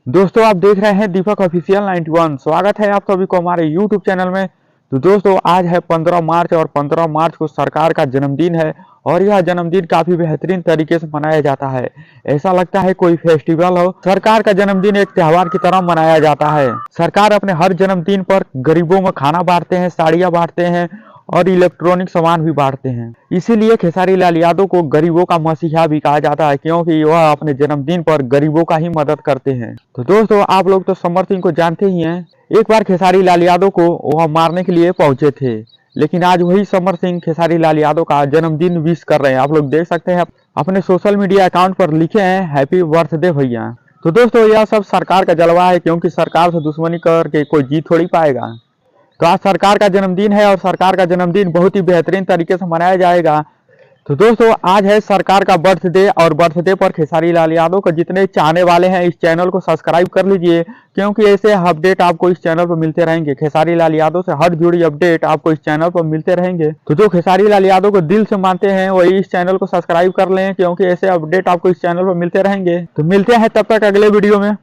दोस्तों आप देख रहे हैं दीपक ऑफिशियल 91। स्वागत है आप सभी को हमारे यूट्यूब चैनल में। तो दोस्तों आज है 15 मार्च और 15 मार्च को सरकार का जन्मदिन है और यह जन्मदिन काफी बेहतरीन तरीके से मनाया जाता है। ऐसा लगता है कोई फेस्टिवल हो। सरकार का जन्मदिन एक त्योहार की तरह मनाया जाता है। सरकार अपने हर जन्मदिन पर गरीबों में खाना बांटते हैं, साड़ियाँ बांटते हैं और इलेक्ट्रॉनिक सामान भी बांटते हैं। इसीलिए खेसारी लाल यादव को गरीबों का मसीहा भी कहा जाता है, क्योंकि वह अपने जन्मदिन पर गरीबों का ही मदद करते हैं। तो दोस्तों आप लोग तो समर सिंह को जानते ही हैं। एक बार खेसारी लाल यादव को वह मारने के लिए पहुंचे थे, लेकिन आज वही समर सिंह खेसारी लाल यादव का जन्मदिन विश कर रहे हैं। आप लोग देख सकते हैं अपने सोशल मीडिया अकाउंट पर लिखे हैं हैप्पी बर्थडे भैया। तो दोस्तों यह सब सरकार का जलवा है, क्योंकि सरकार से दुश्मनी करके कोई जीत थोड़ी पाएगा। तो आज सरकार का जन्मदिन है और सरकार का जन्मदिन बहुत ही बेहतरीन तरीके से मनाया जाएगा। तो दोस्तों आज है सरकार का बर्थडे और बर्थडे पर खेसारी लाल यादव को जितने चाहने वाले हैं इस चैनल को सब्सक्राइब कर लीजिए, क्योंकि ऐसे अपडेट आपको इस चैनल पर मिलते रहेंगे। खेसारी लाल यादव से हर जुड़ी अपडेट आपको इस चैनल पर मिलते रहेंगे। तो जो खेसारी लाल यादव को दिल से मानते हैं वही इस चैनल को सब्सक्राइब कर लें, क्योंकि ऐसे अपडेट आपको इस चैनल पर मिलते रहेंगे। तो मिलते हैं तब तक अगले वीडियो में।